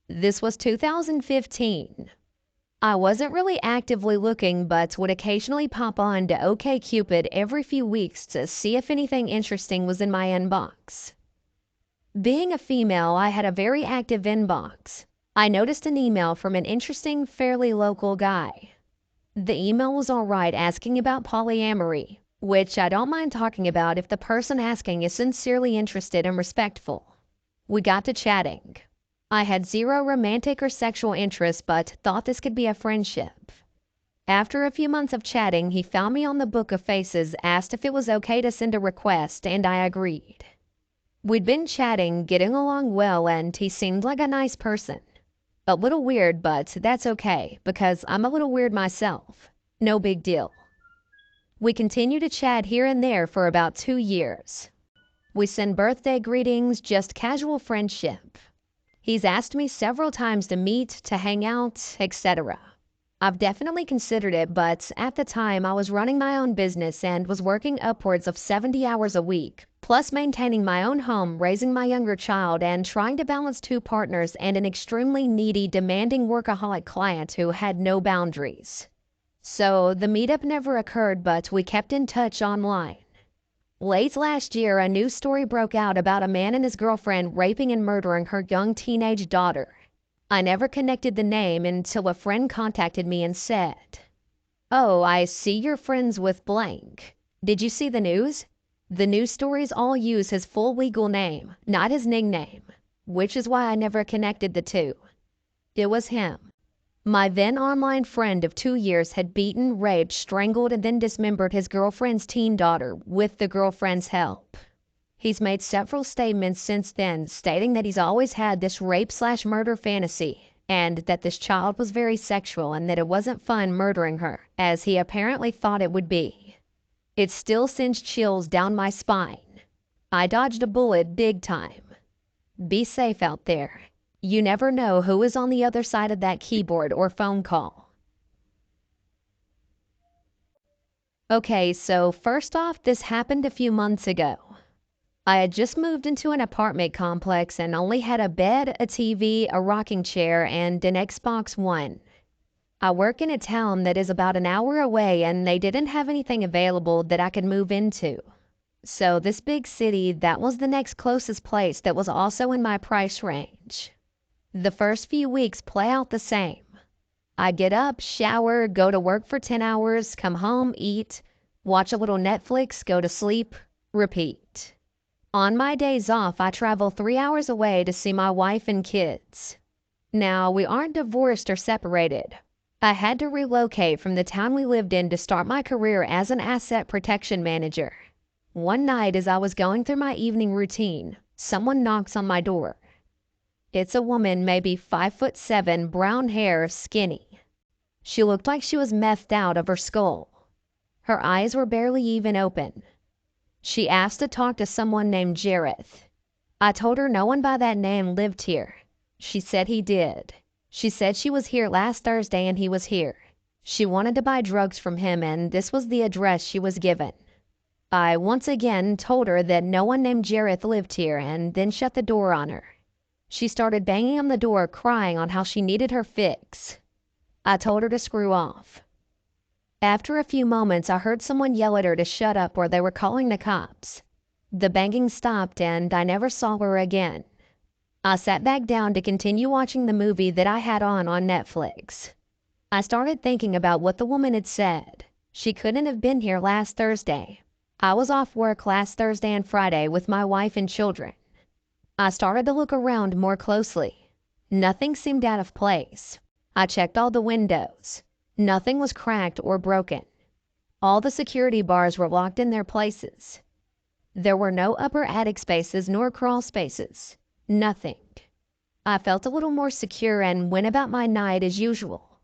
This was 2015. I wasn't really actively looking, but would occasionally pop on to OkCupid every few weeks to see if anything interesting was in my inbox. Being a female, I had a very active inbox. I noticed an email from an interesting, fairly local guy. The email was alright, asking about polyamory, which I don't mind talking about if the person asking is sincerely interested and respectful. We got to chatting. I had zero romantic or sexual interest, but thought this could be a friendship. After a few months of chatting, he found me on the Book of Faces, asked if it was okay to send a request, and I agreed. We'd been chatting, getting along well, and he seemed like a nice person. A little weird, but that's okay, because I'm a little weird myself. No big deal. We continued to chat here and there for about 2 years. We send birthday greetings, just casual friendship. He's asked me several times to meet, to hang out, etc. I've definitely considered it, but at the time I was running my own business and was working upwards of 70 hours a week, plus maintaining my own home, raising my younger child, and trying to balance 2 partners and an extremely needy, demanding workaholic client who had no boundaries. So the meetup never occurred, but we kept in touch online. Late last year, a news story broke out about a man and his girlfriend raping and murdering her young teenage daughter. I never connected the name until a friend contacted me and said, "Oh, I see you're friends with blank. Did you see the news?" The news stories all use his full legal name, not his nickname, which is why I never connected the two. It was him. My then online friend of 2 years had beaten, raped, strangled, and then dismembered his girlfriend's teen daughter with the girlfriend's help. He's made several statements since then, stating that he's always had this rape/murder fantasy, and that this child was very sexual and that it wasn't fun murdering her, as he apparently thought it would be. It still sends chills down my spine. I dodged a bullet big time. Be safe out there. You never know who is on the other side of that keyboard or phone call. Okay, so first off, this happened a few months ago. I had just moved into an apartment complex and only had a bed, a TV, a rocking chair, and an Xbox One. I work in a town that is about an hour away, and they didn't have anything available that I could move into. So this big city, that was the next closest place that was also in my price range. The first few weeks play out the same. I get up, shower, go to work for 10 hours, come home, eat, watch a little Netflix, go to sleep, repeat. On my days off, I travel 3 hours away to see my wife and kids. Now, we aren't divorced or separated. I had to relocate from the town we lived in to start my career as an asset protection manager. One night as I was going through my evening routine, someone knocks on my door. It's a woman, maybe 5'7", brown hair, skinny. She looked like she was methed out of her skull. Her eyes were barely even open. She asked to talk to someone named Jareth. I told her no one by that name lived here. She said he did. She said she was here last Thursday and he was here. She wanted to buy drugs from him, and this was the address she was given. I once again told her that no one named Jareth lived here, and then shut the door on her. She started banging on the door, crying on how she needed her fix. I told her to screw off. After a few moments, I heard someone yell at her to shut up or they were calling the cops. The banging stopped and I never saw her again. I sat back down to continue watching the movie that I had on Netflix. I started thinking about what the woman had said. She couldn't have been here last Thursday. I was off work last Thursday and Friday with my wife and children. I started to look around more closely. Nothing seemed out of place. I checked all the windows. Nothing was cracked or broken. All the security bars were locked in their places. There were no upper attic spaces nor crawl spaces. Nothing. I felt a little more secure and went about my night as usual.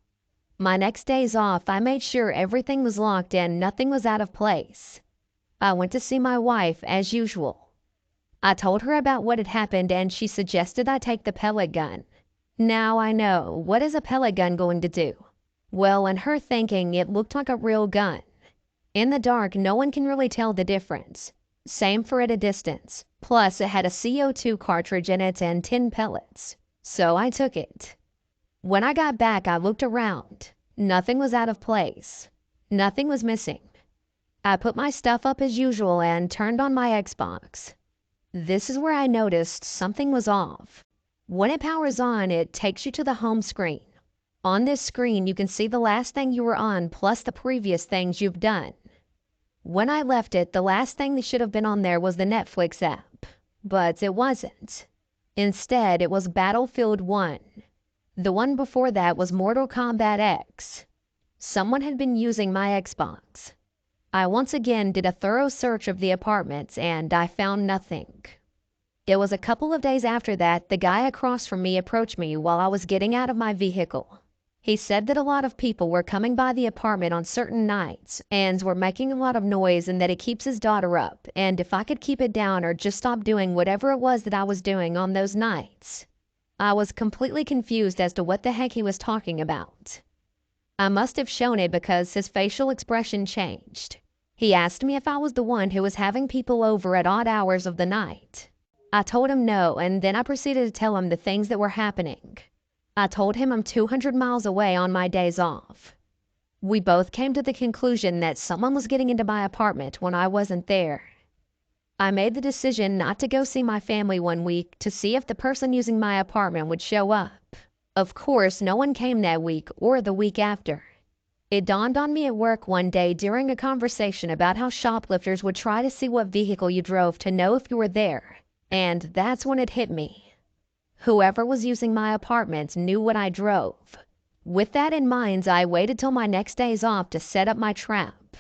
My next days off, I made sure everything was locked and nothing was out of place. I went to see my wife as usual. I told her about what had happened and she suggested I take the pellet gun. Now I know, what is a pellet gun going to do? Well, in her thinking, it looked like a real gun. In the dark, no one can really tell the difference. Same for at a distance. Plus, it had a CO2 cartridge in it and 10 pellets. So I took it. When I got back, I looked around. Nothing was out of place. Nothing was missing. I put my stuff up as usual and turned on my Xbox. This is where I noticed something was off. When it powers on, it takes you to the home screen. On this screen, you can see the last thing you were on plus the previous things you've done. When I left it, the last thing that should have been on there was the Netflix app. But it wasn't. Instead, it was Battlefield 1. The one before that was Mortal Kombat X. Someone had been using my Xbox. I once again did a thorough search of the apartments and I found nothing. It was a couple of days after that the guy across from me approached me while I was getting out of my vehicle. He said that a lot of people were coming by the apartment on certain nights and were making a lot of noise and that it keeps his daughter up, and if I could keep it down or just stop doing whatever it was that I was doing on those nights. I was completely confused as to what the heck he was talking about. I must have shown it because his facial expression changed. He asked me if I was the one who was having people over at odd hours of the night. I told him no, and then I proceeded to tell him the things that were happening. I told him I'm 200 miles away on my days off. We both came to the conclusion that someone was getting into my apartment when I wasn't there. I made the decision not to go see my family one week to see if the person using my apartment would show up. Of course, no one came that week or the week after. It dawned on me at work one day during a conversation about how shoplifters would try to see what vehicle you drove to know if you were there, and that's when it hit me. Whoever was using my apartment knew what I drove. With that in mind, I waited till my next days off to set up my trap.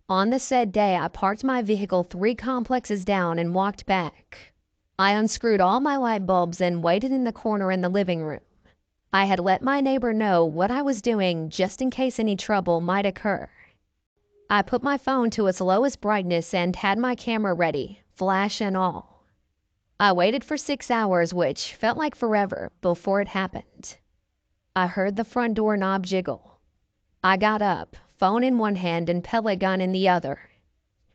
On the said day, I parked my vehicle 3 complexes down and walked back. I unscrewed all my light bulbs and waited in the corner in the living room. I had let my neighbor know what I was doing just in case any trouble might occur. I put my phone to its lowest brightness and had my camera ready, flash and all. I waited for 6 hours, which felt like forever, before it happened. I heard the front door knob jiggle. I got up, phone in one hand and pellet gun in the other.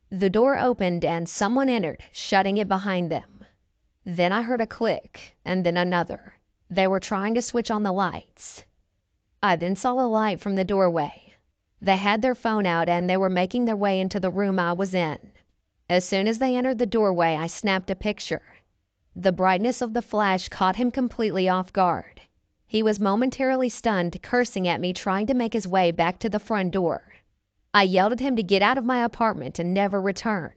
The door opened and someone entered, shutting it behind them. Then I heard a click, and then another. They were trying to switch on the lights. I then saw a light from the doorway. They had their phone out and they were making their way into the room I was in. As soon as they entered the doorway, I snapped a picture. The brightness of the flash caught him completely off guard. He was momentarily stunned, cursing at me, trying to make his way back to the front door. I yelled at him to get out of my apartment and never return.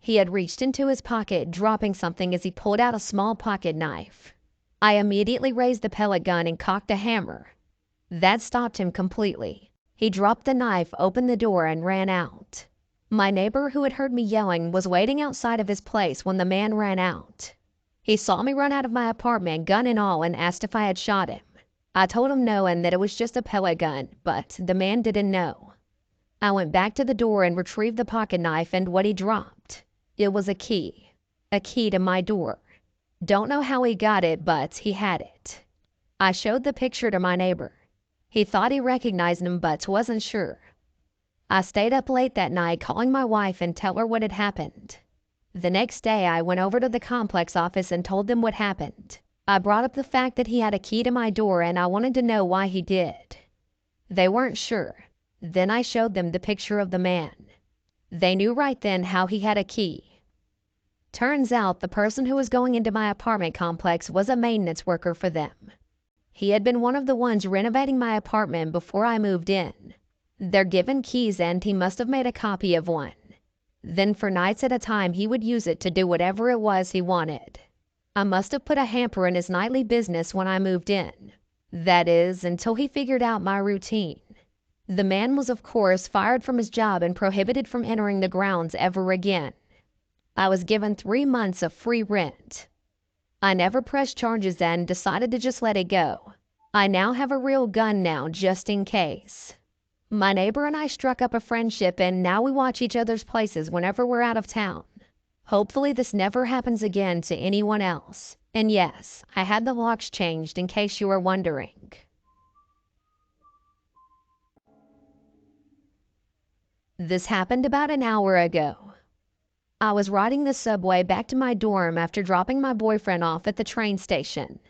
He had reached into his pocket, dropping something as he pulled out a small pocket knife. I immediately raised the pellet gun and cocked a hammer. That stopped him completely. He dropped the knife, opened the door, and ran out. My neighbor, who had heard me yelling, was waiting outside of his place when the man ran out. He saw me run out of my apartment, gun and all, and asked if I had shot him. I told him no and that it was just a pellet gun, but the man didn't know. I went back to the door and retrieved the pocket knife and what he dropped. It was a key to my door. Don't know how he got it, but he had it. I showed the picture to my neighbor. He thought he recognized him, but wasn't sure. I stayed up late that night calling my wife and tell her what had happened. The next day, I went over to the complex office and told them what happened. I brought up the fact that he had a key to my door and I wanted to know why he did. They weren't sure. Then I showed them the picture of the man. They knew right then how he had a key. Turns out the person who was going into my apartment complex was a maintenance worker for them. He had been one of the ones renovating my apartment before I moved in. They're given keys and he must have made a copy of one. Then for nights at a time he would use it to do whatever it was he wanted. I must have put a hamper in his nightly business when I moved in. That is, until he figured out my routine. The man was of course fired from his job and prohibited from entering the grounds ever again. I was given 3 months of free rent. I never pressed charges and decided to just let it go. I now have a real gun now just in case. My neighbor and I struck up a friendship and now we watch each other's places whenever we're out of town. Hopefully this never happens again to anyone else. And yes, I had the locks changed in case you were wondering. This happened about an hour ago. I was riding the subway back to my dorm after dropping my boyfriend off at the train station.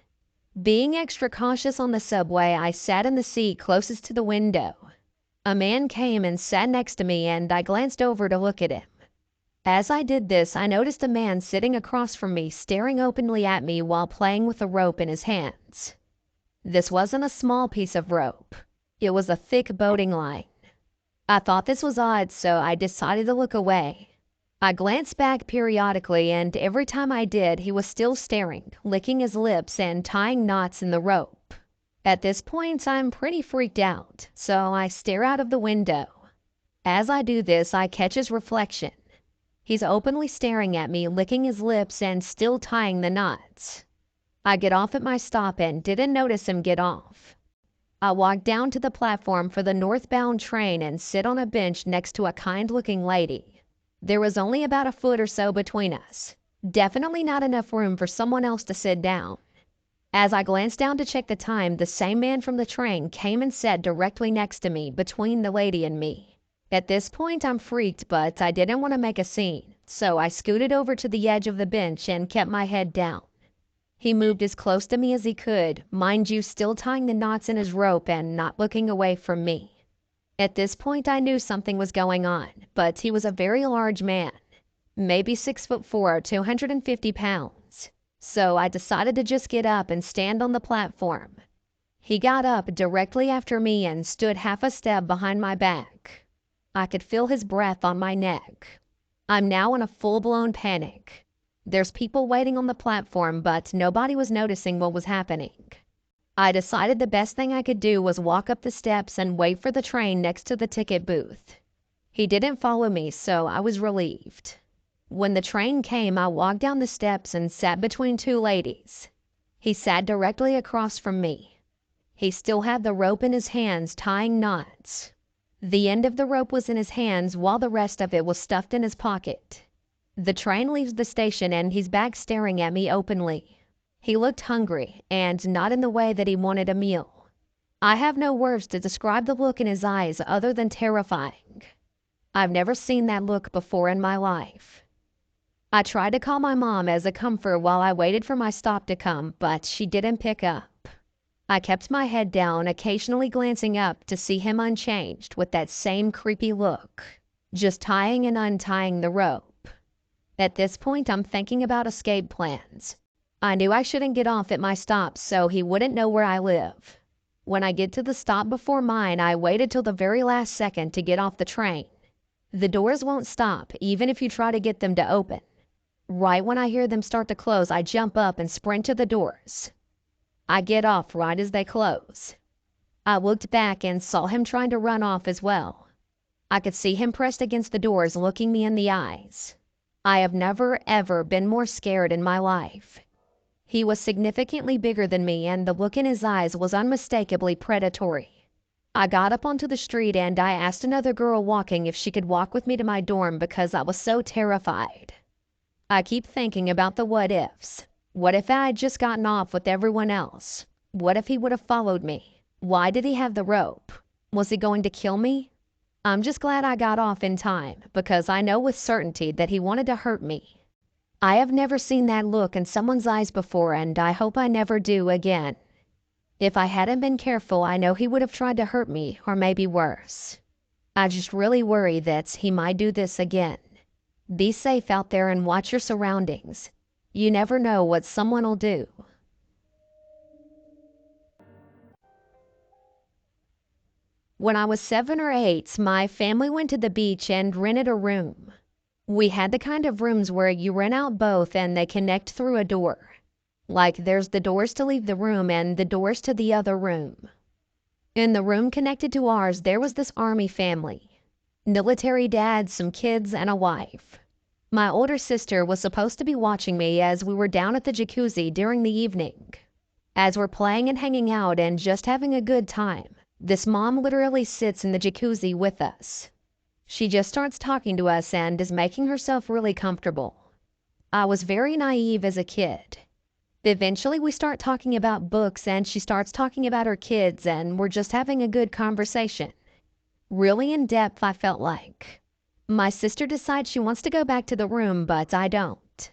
Being extra cautious on the subway, I sat in the seat closest to the window. A man came and sat next to me, and I glanced over to look at him. As I did this, I noticed a man sitting across from me staring openly at me while playing with a rope in his hands. This wasn't a small piece of rope. It was a thick boating line. I thought this was odd, so I decided to look away. I glanced back periodically, and every time I did, he was still staring, licking his lips and tying knots in the rope. At this point, I'm pretty freaked out, so I stare out of the window. As I do this, I catch his reflection. He's openly staring at me, licking his lips and still tying the knots. I get off at my stop and didn't notice him get off. I walk down to the platform for the northbound train and sit on a bench next to a kind-looking lady. There was only about a foot or so between us. Definitely not enough room for someone else to sit down. As I glanced down to check the time, the same man from the train came and sat directly next to me, between the lady and me. At this point, I'm freaked, but I didn't want to make a scene, so I scooted over to the edge of the bench and kept my head down. He moved as close to me as he could, mind you, still tying the knots in his rope and not looking away from me. At this point, I knew something was going on, but he was a very large man, maybe 6'4", 250 pounds. So I decided to just get up and stand on the platform. He got up directly after me and stood half a step behind my back. I could feel his breath on my neck. I'm now in a full-blown panic. There's people waiting on the platform, but nobody was noticing what was happening. I decided the best thing I could do was walk up the steps and wait for the train next to the ticket booth. He didn't follow me, so I was relieved. When the train came, I walked down the steps and sat between two ladies. He sat directly across from me. He still had the rope in his hands, tying knots. The end of the rope was in his hands while the rest of it was stuffed in his pocket. The train leaves the station and he's back staring at me openly. He looked hungry, and not in the way that he wanted a meal. I have no words to describe the look in his eyes other than terrifying. I've never seen that look before in my life. I tried to call my mom as a comfort while I waited for my stop to come, but she didn't pick up. I kept my head down, occasionally glancing up to see him unchanged with that same creepy look, just tying and untying the rope. At this point, I'm thinking about escape plans. I knew I shouldn't get off at my stop so he wouldn't know where I live. When I get to the stop before mine, I waited till the very last second to get off the train. The doors won't stop, even if you try to get them to open. Right when I hear them start to close, I jump up and sprint to the doors. I get off right as they close. I looked back and saw him trying to run off as well. I could see him pressed against the doors, looking me in the eyes. I have never, ever been more scared in my life. He was significantly bigger than me, and the look in his eyes was unmistakably predatory. I got up onto the street and I asked another girl walking if she could walk with me to my dorm because I was so terrified. I keep thinking about the what-ifs. What if I had just gotten off with everyone else? What if he would have followed me? Why did he have the rope? Was he going to kill me? I'm just glad I got off in time, because I know with certainty that he wanted to hurt me. I have never seen that look in someone's eyes before, and I hope I never do again. If I hadn't been careful, I know he would have tried to hurt me, or maybe worse. I just really worry that he might do this again. Be safe out there and watch your surroundings. You never know what someone will do. When I was 7 or 8, my family went to the beach and rented a room. We had the kind of rooms where you rent out both and they connect through a door. Like there's the doors to leave the room and the doors to the other room. In the room connected to ours, there was this army family. Military dad, some kids, and a wife. My older sister was supposed to be watching me as we were down at the jacuzzi during the evening. As we're playing and hanging out and just having a good time, this mom literally sits in the jacuzzi with us. She just starts talking to us and is making herself really comfortable. I was very naive as a kid. Eventually we start talking about books and she starts talking about her kids and we're just having a good conversation. Really in depth, I felt like. My sister decides she wants to go back to the room, but I don't.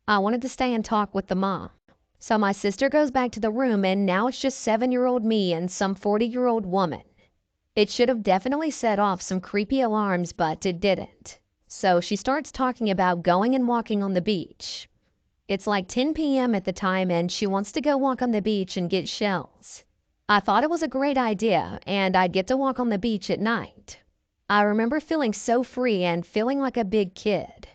I wanted to stay and talk with the mom. So my sister goes back to the room, and now it's just 7-year-old me and some 40-year-old woman. It should have definitely set off some creepy alarms, but it didn't. So she starts talking about going and walking on the beach. It's like 10 p.m. at the time, and she wants to go walk on the beach and get shells. I thought it was a great idea, and I'd get to walk on the beach at night. I remember feeling so free and feeling like a big kid.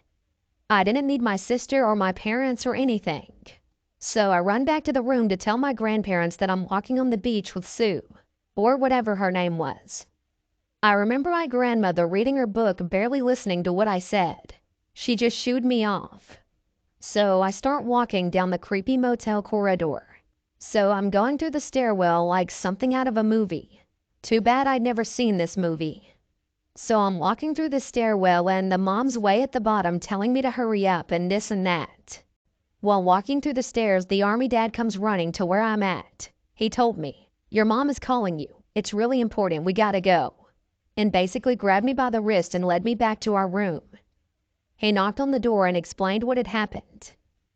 I didn't need my sister or my parents or anything. So I run back to the room to tell my grandparents that I'm walking on the beach with Sue, or whatever her name was. I remember my grandmother reading her book, barely listening to what I said. She just shooed me off. So I start walking down the creepy motel corridor. So I'm going through the stairwell like something out of a movie. Too bad I'd never seen this movie. So I'm walking through the stairwell, and the mom's way at the bottom telling me to hurry up and this and that. While walking through the stairs, the army dad comes running to where I'm at. He told me, "Your mom is calling you. It's really important. We gotta go." And basically grabbed me by the wrist and led me back to our room. He knocked on the door and explained what had happened.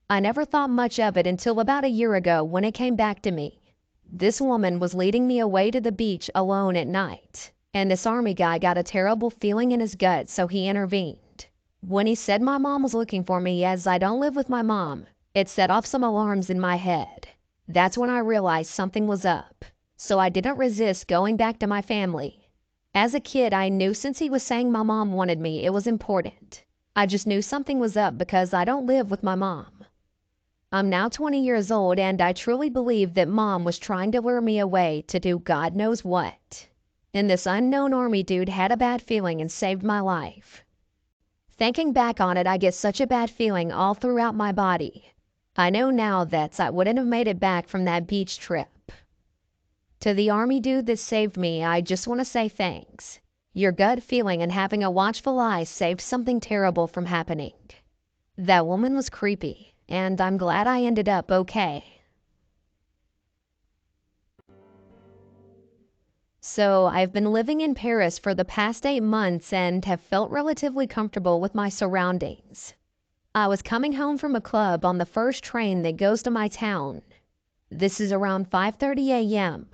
I never thought much of it until about a year ago when it came back to me. This woman was leading me away to the beach alone at night, and this army guy got a terrible feeling in his gut, so he intervened. When he said my mom was looking for me, as I don't live with my mom, it set off some alarms in my head. That's when I realized something was up, so I didn't resist going back to my family. As a kid, I knew since he was saying my mom wanted me, it was important. I just knew something was up because I don't live with my mom. I'm now 20 years old, and I truly believe that mom was trying to lure me away to do God knows what. And this unknown army dude had a bad feeling and saved my life. Thinking back on it, I get such a bad feeling all throughout my body. I know now that I wouldn't have made it back from that beach trip. To the army dude that saved me, I just want to say thanks. Your gut feeling and having a watchful eye saved something terrible from happening. That woman was creepy, and I'm glad I ended up okay. So I've been living in Paris for the past 8 months and have felt relatively comfortable with my surroundings. I was coming home from a club on the first train that goes to my town. This is around 5:30 a.m.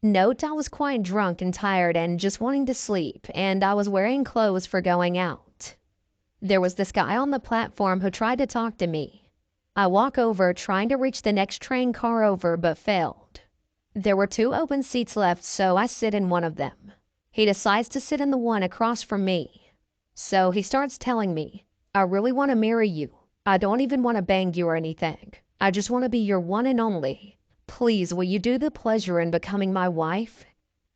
Note, I was quite drunk and tired and just wanting to sleep, and I was wearing clothes for going out. There was this guy on the platform who tried to talk to me. I walk over, trying to reach the next train car over, but failed. There were 2 open seats left, so I sit in one of them. He decides to sit in the one across from me. So he starts telling me, "I really want to marry you. I don't even want to bang you or anything. I just want to be your one and only. Please, will you do the pleasure in becoming my wife?"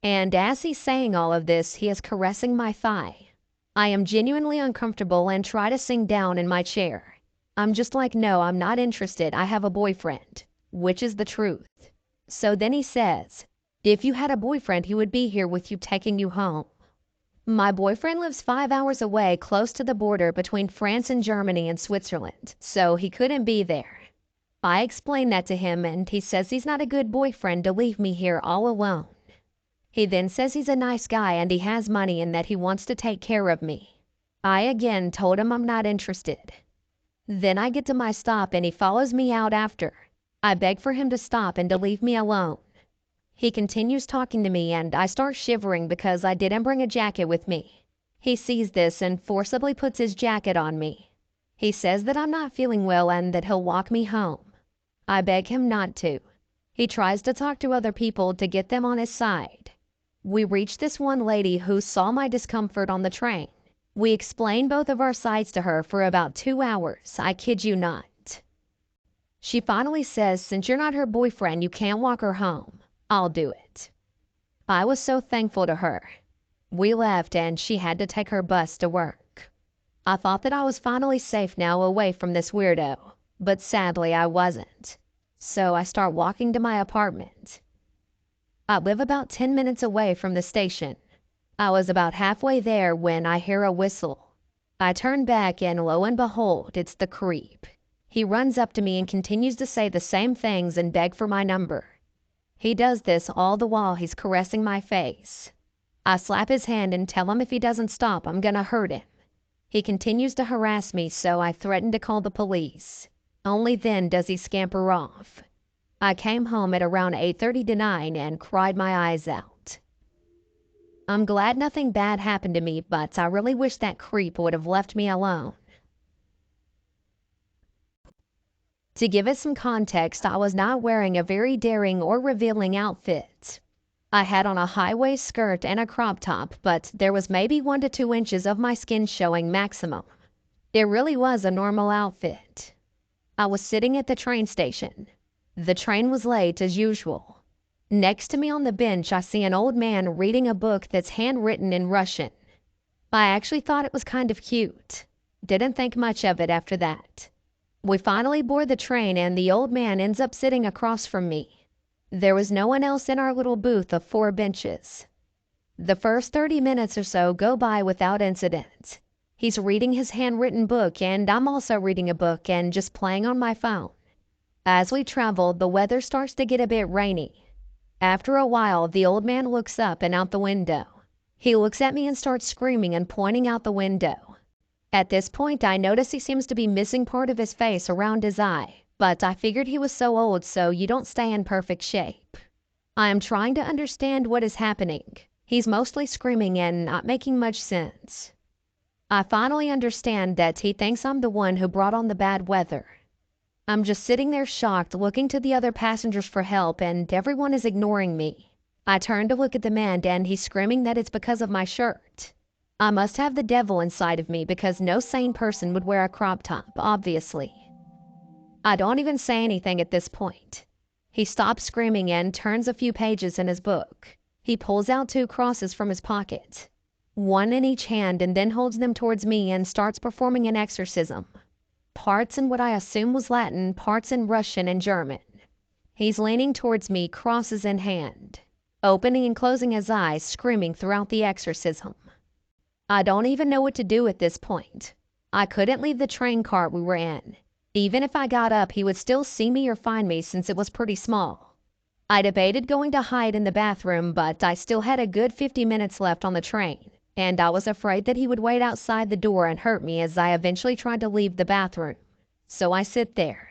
And as he's saying all of this, he is caressing my thigh. I am genuinely uncomfortable and try to sink down in my chair. I'm just like, "No, I'm not interested. I have a boyfriend," which is the truth. So then he says, "If you had a boyfriend, he would be here with you, taking you home." My boyfriend lives 5 hours away, close to the border between France and Germany and Switzerland, so he couldn't be there. I explained that to him, and he says he's not a good boyfriend to leave me here all alone. He then says he's a nice guy and he has money and that he wants to take care of me. I again told him I'm not interested. Then I get to my stop and he follows me out after. I beg for him to stop and to leave me alone. He continues talking to me and I start shivering because I didn't bring a jacket with me. He sees this and forcibly puts his jacket on me. He says that I'm not feeling well and that he'll walk me home. I beg him not to. He tries to talk to other people to get them on his side. We reach this one lady who saw my discomfort on the train. We explained both of our sides to her for about 2 hours, I kid you not. She finally says since you're not her boyfriend, you can't walk her home. I'll do it. I was so thankful to her. We left and she had to take her bus to work. I thought that I was finally safe now away from this weirdo, but sadly I wasn't. So I start walking to my apartment. I live about 10 minutes away from the station. I was about halfway there when I hear a whistle. I turn back and lo and behold, it's the creep. He runs up to me and continues to say the same things and beg for my number. He does this all the while he's caressing my face. I slap his hand and tell him if he doesn't stop, I'm gonna hurt him. He continues to harass me, so I threaten to call the police. Only then does he scamper off. I came home at around 8:30 to 9 and cried my eyes out. I'm glad nothing bad happened to me, but I really wish that creep would have left me alone. To give it some context, I was not wearing a very daring or revealing outfit. I had on a high-waist skirt and a crop top, but there was maybe 1 to 2 inches of my skin showing maximum. It really was a normal outfit. I was sitting at the train station. The train was late as usual. Next to me on the bench, I see an old man reading a book that's handwritten in Russian. I actually thought it was kind of cute. Didn't think much of it after that. We finally board the train and the old man ends up sitting across from me. There was no one else in our little booth of 4 benches. The first 30 minutes or so go by without incident. He's reading his handwritten book and I'm also reading a book and just playing on my phone. As we travel, the weather starts to get a bit rainy. After a while, the old man looks up and out the window. He looks at me and starts screaming and pointing out the window. At this point, I notice he seems to be missing part of his face around his eye, but I figured he was so old, so you don't stay in perfect shape. I am trying to understand what is happening. He's mostly screaming and not making much sense. I finally understand that he thinks I'm the one who brought on the bad weather. I'm just sitting there shocked, looking to the other passengers for help, and everyone is ignoring me. I turn to look at the man, and he's screaming that it's because of my shirt. I must have the devil inside of me because no sane person would wear a crop top, obviously. I don't even say anything at this point. He stops screaming and turns a few pages in his book. He pulls out 2 crosses from his pocket, 1 in each hand, and then holds them towards me and starts performing an exorcism. Parts in what I assume was Latin, parts in Russian and German. He's leaning towards me, crosses in hand, opening and closing his eyes, screaming throughout the exorcism. I don't even know what to do at this point. I couldn't leave the train car we were in. Even if I got up, he would still see me or find me since it was pretty small. I debated going to hide in the bathroom, but I still had a good 50 minutes left on the train, and I was afraid that he would wait outside the door and hurt me as I eventually tried to leave the bathroom. So I sit there.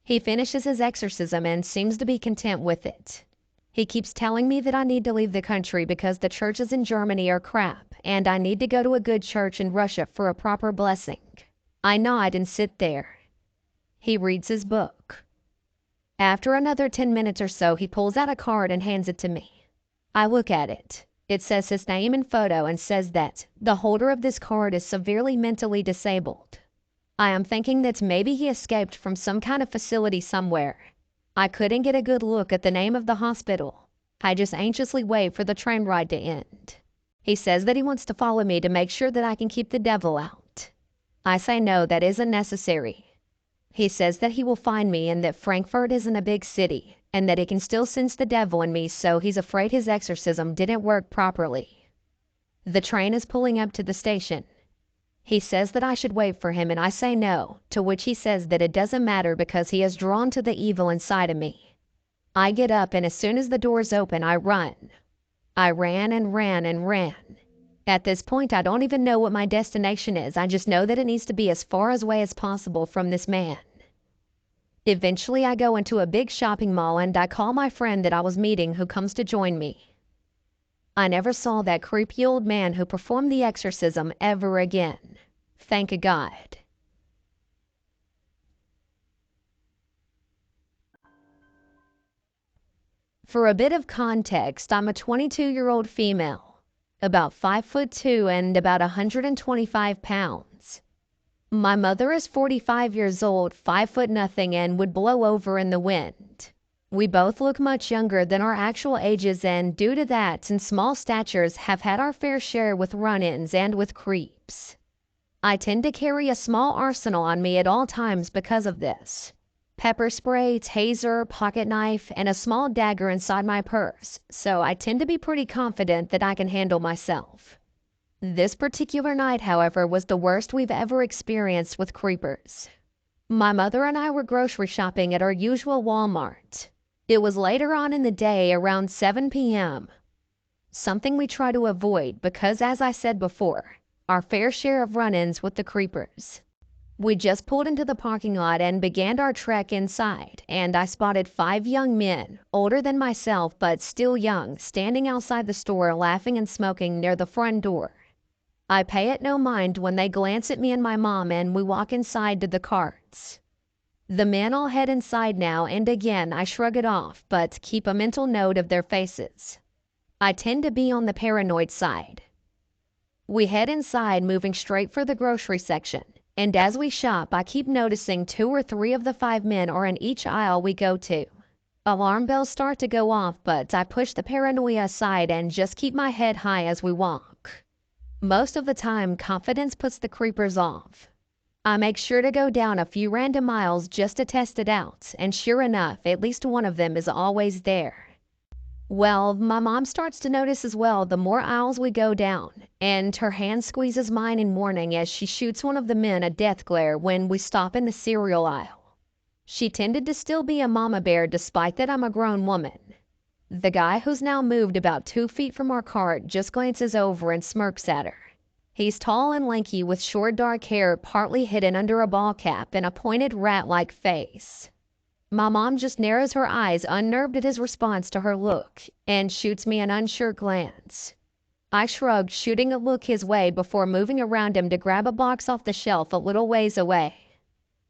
He finishes his exorcism and seems to be content with it. He keeps telling me that I need to leave the country because the churches in Germany are crap, and I need to go to a good church in Russia for a proper blessing. I nod and sit there. He reads his book. After another 10 minutes or so, he pulls out a card and hands it to me. I look at it. It says his name and photo and says that the holder of this card is severely mentally disabled. I am thinking that maybe he escaped from some kind of facility somewhere. I couldn't get a good look at the name of the hospital. I just anxiously wait for the train ride to end. He says that he wants to follow me to make sure that I can keep the devil out. I say no, that isn't necessary. He says that he will find me and that Frankfurt isn't a big city, and that he can still sense the devil in me, so he's afraid his exorcism didn't work properly. The train is pulling up to the station. He says that I should wait for him, and I say no, to which he says that it doesn't matter because he is drawn to the evil inside of me. I get up, and as soon as the doors open, I run. I ran and ran and ran. At this point, I don't even know what my destination is. I just know that it needs to be as far away as possible from this man. Eventually, I go into a big shopping mall and I call my friend that I was meeting who comes to join me. I never saw that creepy old man who performed the exorcism ever again. Thank God. For a bit of context, I'm a 22-year-old female, about 5'2" and about 125 pounds. My mother is 45 years old, 5'0" and would blow over in the wind. We both look much younger than our actual ages, and due to that and small statures have had our fair share with run-ins and with creeps. I tend to carry a small arsenal on me at all times because of this. Pepper spray, taser, pocket knife, and a small dagger inside my purse, so I tend to be pretty confident that I can handle myself. This particular night, however, was the worst we've ever experienced with creepers. My mother and I were grocery shopping at our usual Walmart. It was later on in the day, around 7 p.m. Something we try to avoid because, as I said before, our fair share of run-ins with the creepers. We just pulled into the parking lot and began our trek inside, and I spotted 5 young men, older than myself but still young, standing outside the store laughing and smoking near the front door. I pay it no mind when they glance at me and my mom and we walk inside to the carts. The men all head inside now, and again I shrug it off but keep a mental note of their faces. I tend to be on the paranoid side. We head inside, moving straight for the grocery section. And as we shop, I keep noticing 2 or 3 of the 5 men are in each aisle we go to. Alarm bells start to go off, but I push the paranoia aside and just keep my head high as we walk. Most of the time, confidence puts the creepers off. I make sure to go down a few random aisles just to test it out, and sure enough, at least one of them is always there. Well, my mom starts to notice as well the more aisles we go down, and her hand squeezes mine in warning as she shoots one of the men a death glare when we stop in the cereal aisle. She tended to still be a mama bear despite that I'm a grown woman. The guy, who's now moved about 2 feet from our cart, just glances over and smirks at her. He's tall and lanky with short dark hair partly hidden under a ball cap and a pointed rat-like face. My mom just narrows her eyes, unnerved at his response to her look, and shoots me an unsure glance. I shrugged, shooting a look his way before moving around him to grab a box off the shelf a little ways away.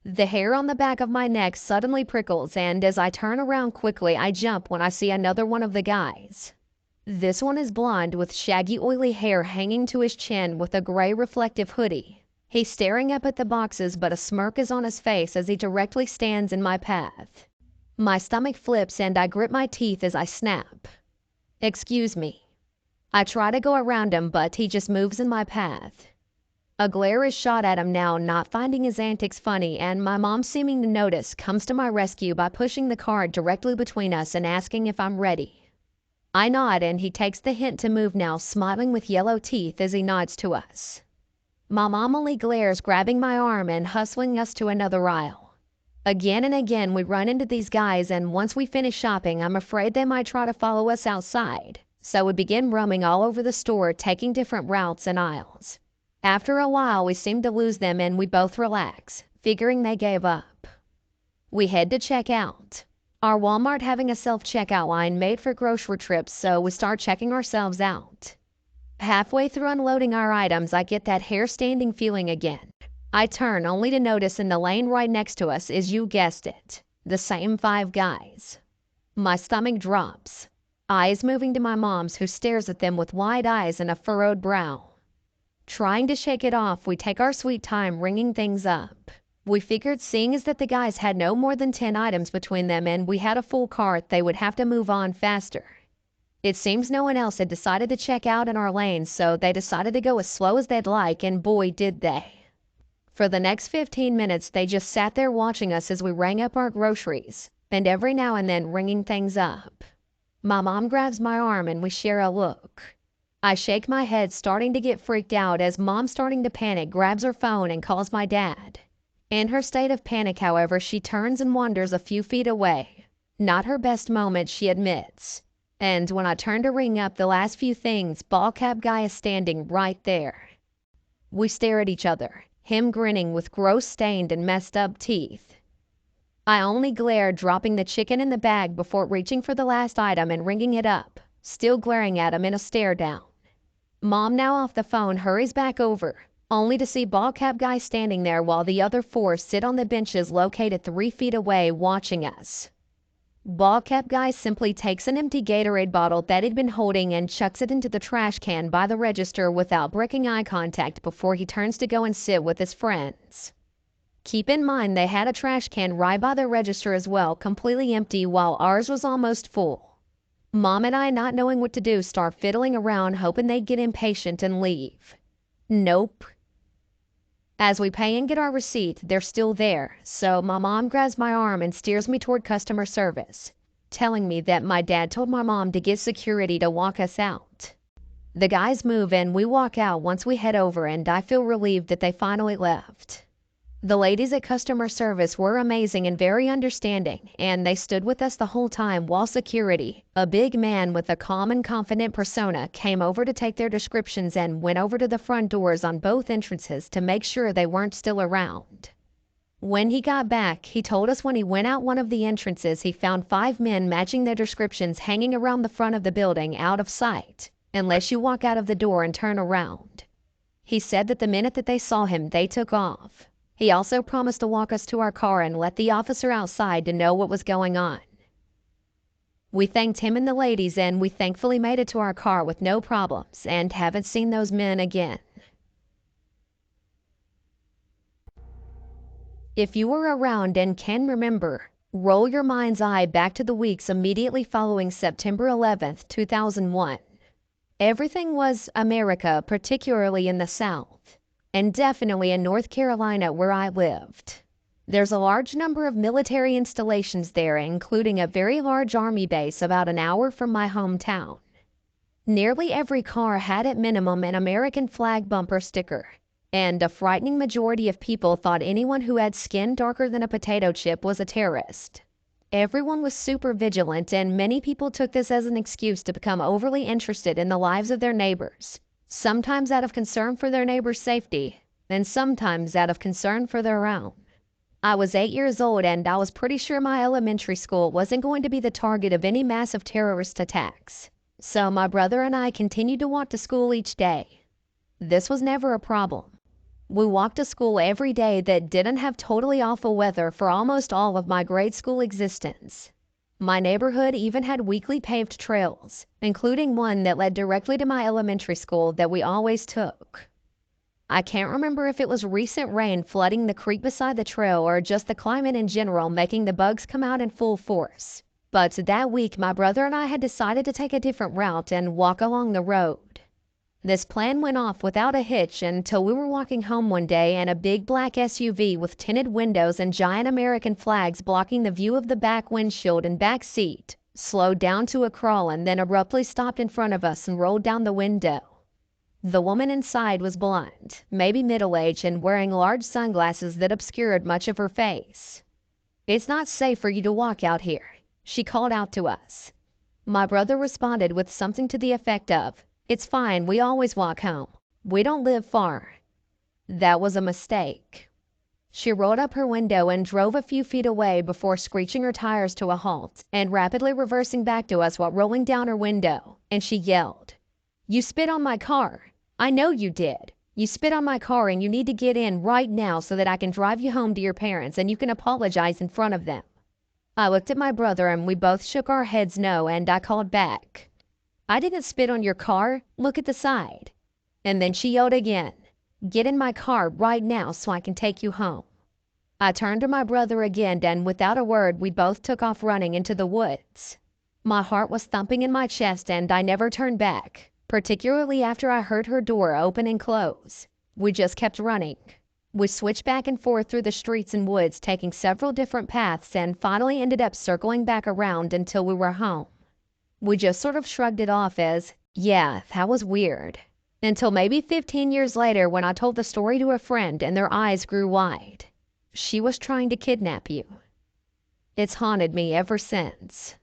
The hair on the back of my neck suddenly prickles, and as I turn around quickly, I jump when I see another one of the guys. This one is blonde with shaggy oily hair hanging to his chin with a gray reflective hoodie. He's staring up at the boxes, but a smirk is on his face as he directly stands in my path. My stomach flips and I grip my teeth as I snap. "Excuse me." I try to go around him, but he just moves in my path. A glare is shot at him now, not finding his antics funny, and my mom, seeming to notice, comes to my rescue by pushing the cart directly between us and asking if I'm ready. I nod and he takes the hint to move now, smiling with yellow teeth as he nods to us. My mom only glares, grabbing my arm and hustling us to another aisle. Again and again we run into these guys, and once we finish shopping, I'm afraid they might try to follow us outside. So we begin roaming all over the store, taking different routes and aisles. After a while, we seem to lose them and we both relax, figuring they gave up. We head to check out. Our Walmart having a self-checkout line made for grocery trips, so we start checking ourselves out. Halfway through unloading our items, I get that hair-standing feeling again. I turn only to notice in the lane right next to us is, you guessed it, the same 5 guys. My stomach drops. Eyes moving to my mom's, who stares at them with wide eyes and a furrowed brow. Trying to shake it off, we take our sweet time ringing things up. We figured, seeing as that the guys had no more than 10 items between them and we had a full cart, they would have to move on faster. It seems no one else had decided to check out in our lane, so they decided to go as slow as they'd like, and boy did they. For the next 15 minutes, they just sat there watching us as we rang up our groceries, and every now and then ringing things up. My mom grabs my arm and we share a look. I shake my head, starting to get freaked out, as mom, starting to panic, grabs her phone and calls my dad. In her state of panic, however, she turns and wanders a few feet away. Not her best moment, she admits. And when I turn to ring up the last few things, ball cap guy is standing right there. We stare at each other, him grinning with gross stained and messed up teeth. I only glare, dropping the chicken in the bag before reaching for the last item and ringing it up, still glaring at him in a stare down. Mom, now off the phone, hurries back over, only to see ball cap guy standing there while the other 4 sit on the benches located 3 feet away watching us. Ball cap guy simply takes an empty Gatorade bottle that he'd been holding and chucks it into the trash can by the register without breaking eye contact before he turns to go and sit with his friends. Keep in mind they had a trash can right by the register as well, completely empty, while ours was almost full. Mom and I, not knowing what to do, start fiddling around, hoping they'd get impatient and leave. Nope. As we pay and get our receipt, they're still there, so my mom grabs my arm and steers me toward customer service, telling me that my dad told my mom to get security to walk us out. The guys move and we walk out once we head over, and I feel relieved that they finally left. The ladies at customer service were amazing and very understanding, and they stood with us the whole time while security, a big man with a calm and confident persona, came over to take their descriptions and went over to the front doors on both entrances to make sure they weren't still around. When he got back, he told us when he went out one of the entrances, he found 5 men matching their descriptions hanging around the front of the building out of sight, unless you walk out of the door and turn around. He said that the minute that they saw him, they took off. He also promised to walk us to our car and let the officer outside to know what was going on. We thanked him and the ladies, and we thankfully made it to our car with no problems and haven't seen those men again. If you were around and can remember, roll your mind's eye back to the weeks immediately following September 11th, 2001. Everything was America, particularly in the South, and definitely in North Carolina where I lived. There's a large number of military installations there, including a very large army base about an hour from my hometown. Nearly every car had at minimum an American flag bumper sticker, and a frightening majority of people thought anyone who had skin darker than a potato chip was a terrorist. Everyone was super vigilant, and many people took this as an excuse to become overly interested in the lives of their neighbors, sometimes out of concern for their neighbors' safety, and sometimes out of concern for their own. I was 8 years old, and I was pretty sure my elementary school wasn't going to be the target of any massive terrorist attacks. So my brother and I continued to walk to school each day. This was never a problem. We walked to school every day that didn't have totally awful weather for almost all of my grade school existence. My neighborhood even had weekly paved trails, including one that led directly to my elementary school that we always took. I can't remember if it was recent rain flooding the creek beside the trail or just the climate in general making the bugs come out in full force. But that week, my brother and I had decided to take a different route and walk along the road. This plan went off without a hitch until we were walking home one day and a big black SUV with tinted windows and giant American flags blocking the view of the back windshield and back seat slowed down to a crawl and then abruptly stopped in front of us and rolled down the window. The woman inside was blonde, maybe middle-aged, and wearing large sunglasses that obscured much of her face. "It's not safe for you to walk out here," she called out to us. My brother responded with something to the effect of, "It's fine, we always walk home. We don't live far." That was a mistake. She rolled up her window and drove a few feet away before screeching her tires to a halt and rapidly reversing back to us while rolling down her window, and she yelled, "You spit on my car. I know you did. You spit on my car and you need to get in right now so that I can drive you home to your parents and you can apologize in front of them." I looked at my brother and we both shook our heads no, and I called back, "I didn't spit on your car. Look at the side." And then she yelled again, "Get in my car right now so I can take you home." I turned to my brother again, and without a word, we both took off running into the woods. My heart was thumping in my chest, and I never turned back, particularly after I heard her door open and close. We just kept running. We switched back and forth through the streets and woods, taking several different paths, and finally ended up circling back around until we were home. We just sort of shrugged it off as, "Yeah, that was weird." Until maybe 15 years later when I told the story to a friend and their eyes grew wide. She was trying to kidnap you. It's haunted me ever since.